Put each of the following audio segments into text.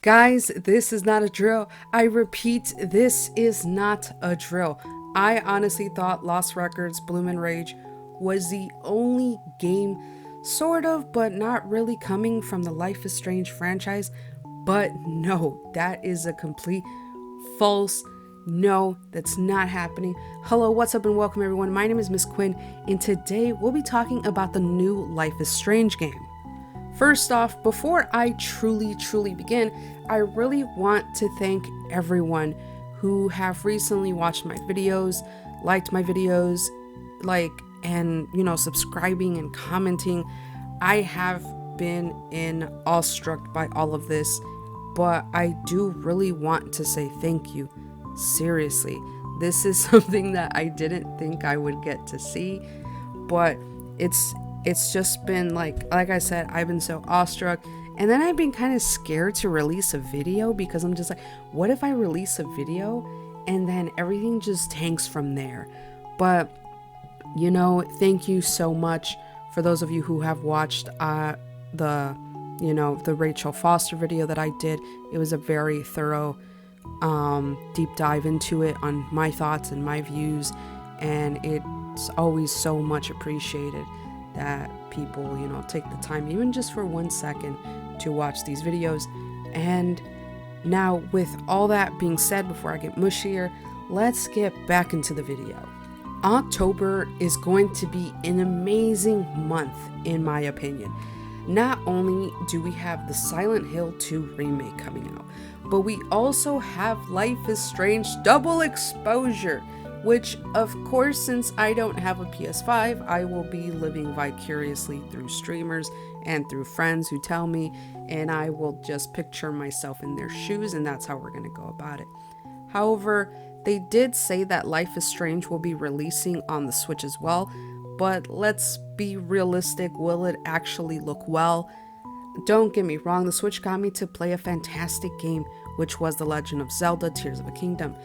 Guys, this is not a drill. I repeat, this is not a drill. I honestly thought Lost Records Bloom and Rage was the only game, sort of, but not really coming from the Life is Strange franchise. But no, that is a complete false. No, that's not happening. Hello, what's up, and welcome everyone. My name is Miss Quinn, and today we'll be talking about the new Life is Strange game. First off, before I truly begin, I really want to thank everyone who have recently watched my videos, liked my videos, and subscribing and commenting. I have been awestruck by all of this, but I do really want to say thank you. Seriously, this is something that I didn't think I would get to see, but it's just been like I said, I've been so awestruck, and then I've been kind of scared to release a video because I'm just like, what if I release a video and then everything just tanks from there? But thank you so much for those of you who have watched the Rachel Foster video that I did. It was a very thorough deep dive into it on my thoughts and my views, and it's always so much appreciated that people take the time, even just for 1 second, to watch these videos. And now, with all that being said, before I get mushier, let's get back into the video. October is going to be an amazing month, in my opinion. Not only do we have the Silent Hill 2 remake coming out, but we also have Life is Strange Double Exposure, which, of course, since I don't have a PS5, I will be living vicariously through streamers and through friends who tell me, and I will just picture myself in their shoes, and that's how we're going to go about it. However, they did say that Life is Strange will be releasing on the Switch as well, but let's be realistic, will it actually look well? Don't get me wrong, the Switch got me to play a fantastic game, which was The Legend of Zelda Tears of a Kingdom,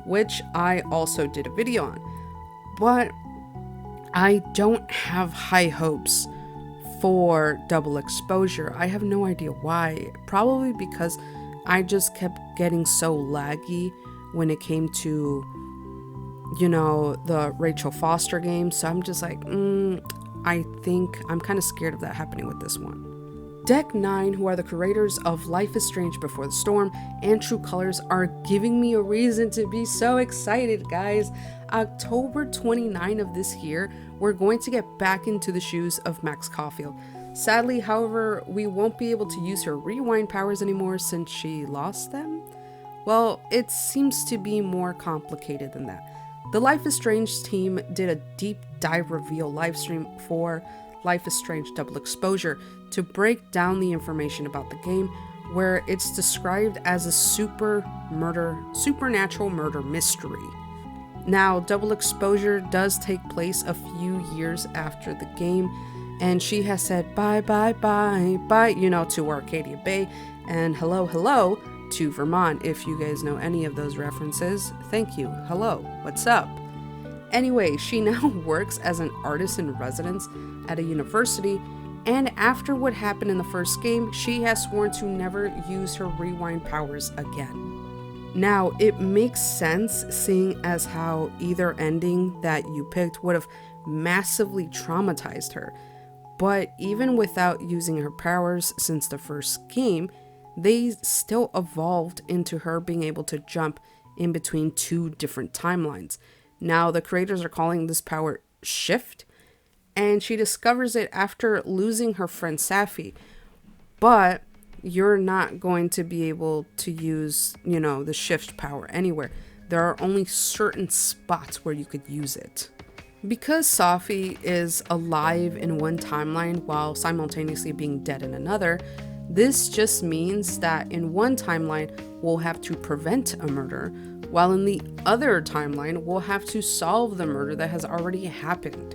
which I also did a video on. But I don't have high hopes for Double Exposure. I have no idea why. Probably because I just kept getting so laggy when it came to, the Rachel Foster game. So I'm just like, I think I'm kind of scared of that happening with this one. Deck 9, who are the creators of Life is Strange Before the Storm and True Colors, are giving me a reason to be so excited, guys. October 29 of this year, we're going to get back into the shoes of Max Caulfield. Sadly, however, we won't be able to use her rewind powers anymore since she lost them. Well, it seems to be more complicated than that. The Life is Strange team did a deep dive reveal livestream for Life is Strange Double Exposure to break down the information about the game, where it's described as a supernatural murder mystery. Now, Double Exposure does take place a few years after the game, and she has said bye to Arcadia Bay and hello to Vermont. If you guys know any of those references, thank you. Hello, what's up? Anyway, she now works as an artist in residence at a university, and after what happened in the first game, she has sworn to never use her rewind powers again. Now, it makes sense, seeing as how either ending that you picked would have massively traumatized her. But even without using her powers since the first game, they still evolved into her being able to jump in between two different timelines. Now, the creators are calling this power Shift, and she discovers it after losing her friend Safi. But you're not going to be able to use, the Shift power anywhere. There are only certain spots where you could use it. Because Safi is alive in one timeline while simultaneously being dead in another, this just means that in one timeline, we'll have to prevent a murder, while in the other timeline, we'll have to solve the murder that has already happened.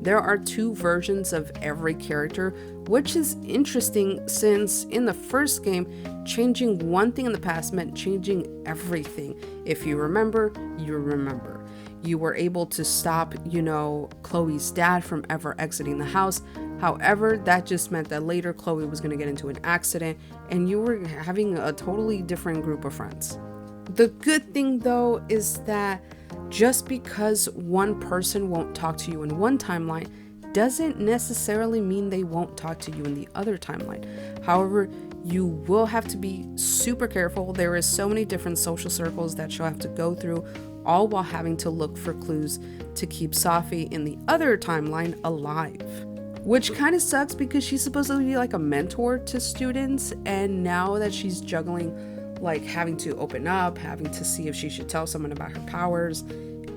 There are two versions of every character, which is interesting since in the first game, changing one thing in the past meant changing everything. If you remember, you remember. You were able to stop, Chloe's dad from ever exiting the house. However, that just meant that later Chloe was going to get into an accident and you were having a totally different group of friends. The good thing though is that just because one person won't talk to you in one timeline doesn't necessarily mean they won't talk to you in the other timeline. However, you will have to be super careful. There is so many different social circles that you'll have to go through, all while having to look for clues to keep Safi in the other timeline alive. Which kind of sucks because she's supposed to be like a mentor to students, and now that she's juggling like having to open up, having to see if she should tell someone about her powers,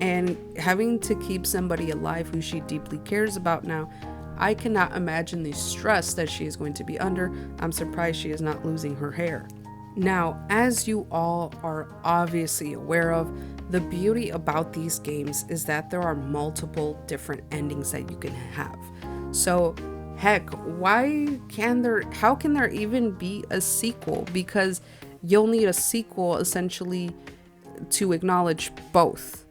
and having to keep somebody alive who she deeply cares about now, I cannot imagine the stress that she is going to be under. I'm surprised she is not losing her hair. Now, as you all are obviously aware of, the beauty about these games is that there are multiple different endings that you can have. So heck, how can there even be a sequel? Because you'll need a sequel essentially to acknowledge both.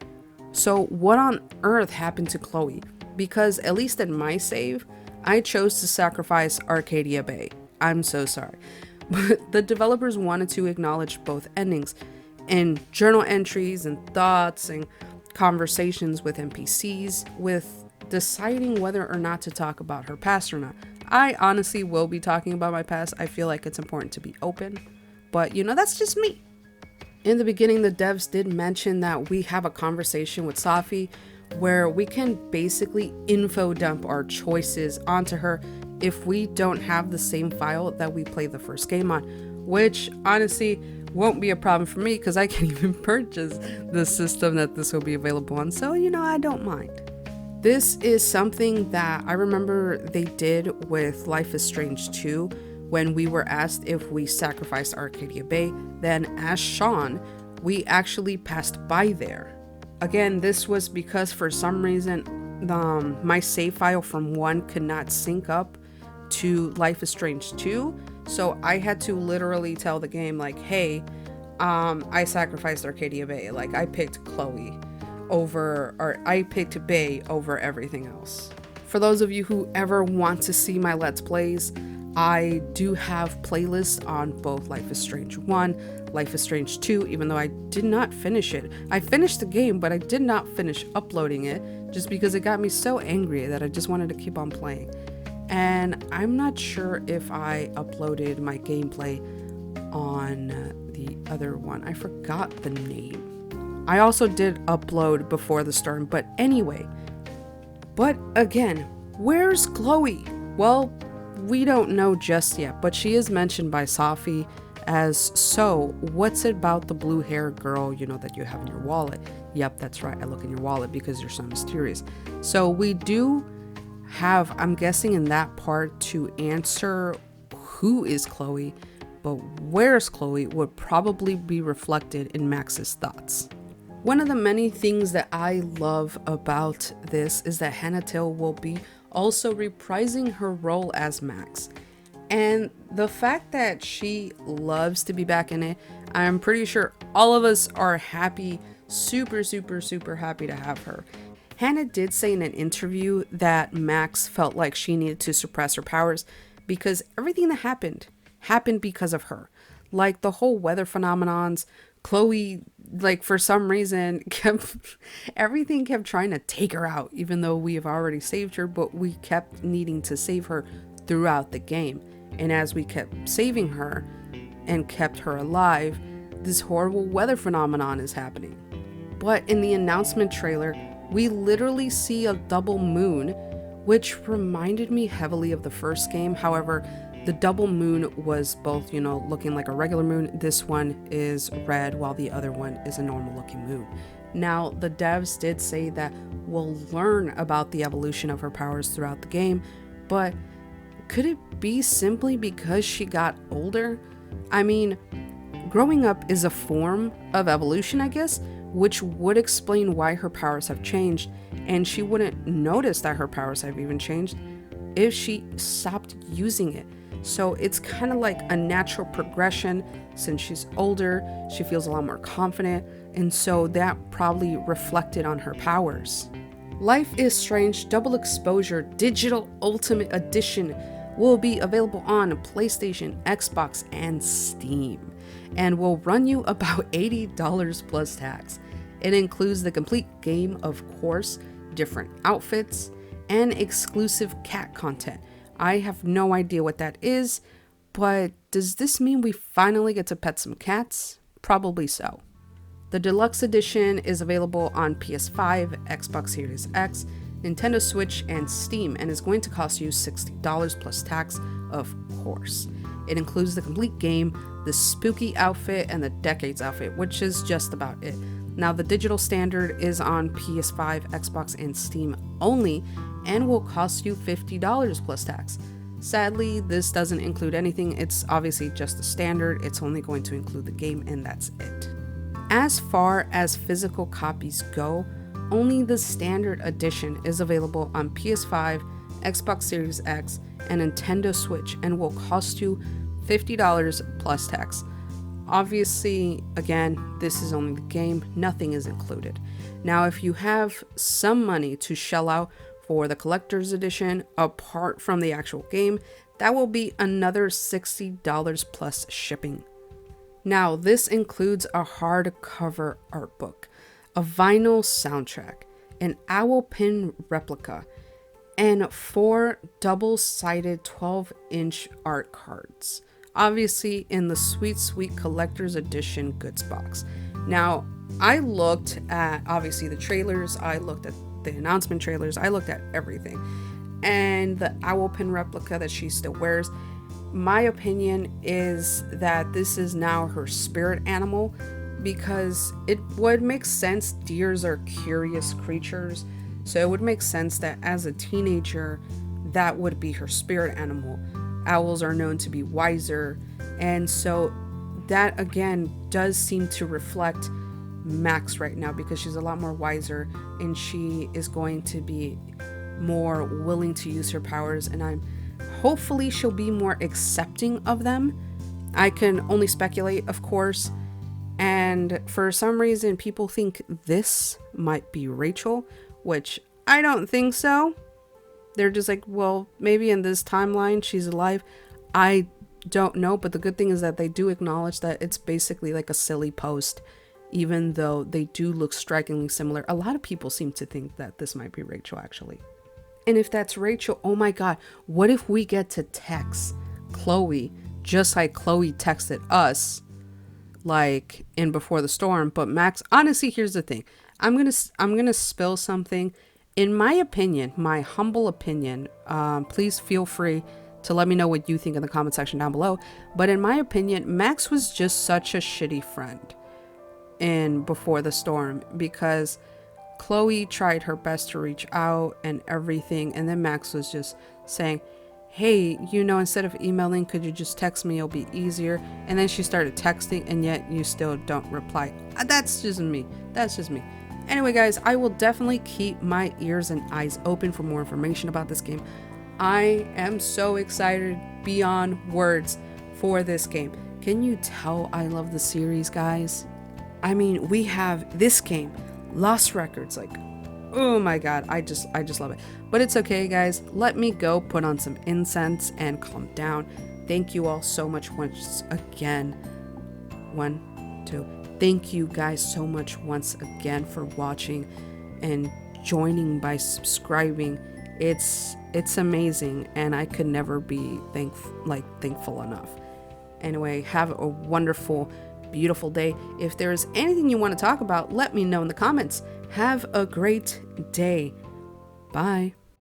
So what on earth happened to Chloe? Because at least in my save, I chose to sacrifice Arcadia Bay. I'm so sorry. But the developers wanted to acknowledge both endings. In journal entries and thoughts and conversations with NPCs, with deciding whether or not to talk about her past or not. I honestly will be talking about my past. I feel like it's important to be open. But that's just me. In the beginning, the devs did mention that we have a conversation with Safi where we can basically info dump our choices onto her if we don't have the same file that we played the first game on, which honestly won't be a problem for me because I can even purchase the system that this will be available on. So, I don't mind. This is something that I remember they did with Life is Strange 2 when we were asked if we sacrificed Arcadia Bay. Then as Sean, we actually passed by there. Again, this was because for some reason my save file from 1 could not sync up to Life is Strange 2. So I had to literally tell the game like, hey, I sacrificed Arcadia Bay. Like I picked I picked Bay over everything else. For those of you who ever want to see my Let's Plays, I do have playlists on both Life is Strange 1, Life is Strange 2, even though I did not finish it. I finished the game, but I did not finish uploading it just because it got me so angry that I just wanted to keep on playing. And I'm not sure if I uploaded my gameplay on the other one. I forgot the name. I also did upload Before the Storm, but anyway. But again, where's Chloe? Well, we don't know just yet, but she is mentioned by Safi as, so what's it about the blue hair girl, that you have in your wallet? Yep, that's right. I look in your wallet because you're so mysterious. So we do have, I'm guessing in that part, to answer who is Chloe, but where's Chloe would probably be reflected in Max's thoughts. One of the many things that I love about this is that Hannah Till will be also reprising her role as Max. And the fact that she loves to be back in it, I'm pretty sure all of us are happy, super happy to have her. Hannah did say in an interview that Max felt like she needed to suppress her powers because everything that happened because of her. Like the whole weather phenomenons, Chloe, like for some reason, everything kept trying to take her out, even though we have already saved her, but we kept needing to save her throughout the game. And as we kept saving her and kept her alive, this horrible weather phenomenon is happening. But in the announcement trailer, we literally see a double moon, which reminded me heavily of the first game. However, the double moon was both, looking like a regular moon. This one is red, while the other one is a normal looking moon. Now, the devs did say that we'll learn about the evolution of her powers throughout the game, but could it be simply because she got older? I mean, growing up is a form of evolution, I guess, which would explain why her powers have changed, and she wouldn't notice that her powers have even changed if she stopped using it. So it's kind of like a natural progression. Since she's older, she feels a lot more confident, and so that probably reflected on her powers. Life is Strange Double Exposure Digital Ultimate Edition will be available on PlayStation, Xbox, and Steam, and will run you about $80 plus tax. It includes the complete game, of course, different outfits, and exclusive cat content. I have no idea what that is, but does this mean we finally get to pet some cats? Probably so. The deluxe edition is available on PS5, Xbox Series X, Nintendo Switch, and Steam, and is going to cost you $60 plus tax, of course. It includes the complete game, the spooky outfit, and the decades outfit, which is just about it. Now, the digital standard is on PS5, Xbox, and Steam only, and will cost you $50 plus tax. Sadly, this doesn't include anything. It's obviously just the standard. It's only going to include the game, and that's it. As far as physical copies go, only the standard edition is available on PS5, Xbox Series X, and Nintendo Switch, and will cost you $50 plus tax. Obviously, again, this is only the game, nothing is included. Now, if you have some money to shell out for the collector's edition, apart from the actual game, that will be another $60 plus shipping. Now, this includes a hardcover art book, a vinyl soundtrack, an owl pin replica, and 4 double-sided 12-inch art cards. Obviously, in the sweet collector's edition goods box. Now, I looked at, obviously, the trailers, I looked at the announcement trailers, I looked at everything. And the owl pin replica that she still wears, my opinion is that this is now her spirit animal, because it would make sense. Deers are curious creatures, so it would make sense that as a teenager, that would be her spirit animal. Owls are known to be wiser, and so that again does seem to reflect Max right now, because she's a lot more wiser and she is going to be more willing to use her powers, and hopefully she'll be more accepting of them. I can only speculate, of course, and for some reason people think this might be Rachel, which I don't think so. They're just like, well, maybe in this timeline she's alive. I don't know, but the good thing is that they do acknowledge that it's basically like a silly post, even though they do look strikingly similar. A lot of people seem to think that this might be Rachel, actually. And if that's Rachel, oh my god, what if we get to text Chloe just like Chloe texted us, like in Before the Storm? But Max, honestly, here's the thing. I'm gonna spill something. In my opinion, my humble opinion, please feel free to let me know what you think in the comment section down below. But in my opinion, Max was just such a shitty friend in Before the Storm, because Chloe tried her best to reach out and everything, and then Max was just saying, hey, instead of emailing, could you just text me? It'll be easier. And then she started texting, and yet you still don't reply. That's just me. Anyway, guys, I will definitely keep my ears and eyes open for more information about this game. I am so excited beyond words for this game. Can you tell I love the series, guys? I mean, we have this game, Lost Records, like, oh my god, I just love it. But it's okay, guys. Let me go put on some incense and calm down. Thank you all so much once again. 1, 2. Thank you guys so much once again for watching and joining by subscribing. It's amazing, and I could never be thankful enough. Anyway, have a wonderful, beautiful day. If there's anything you want to talk about, let me know in the comments. Have a great day. Bye.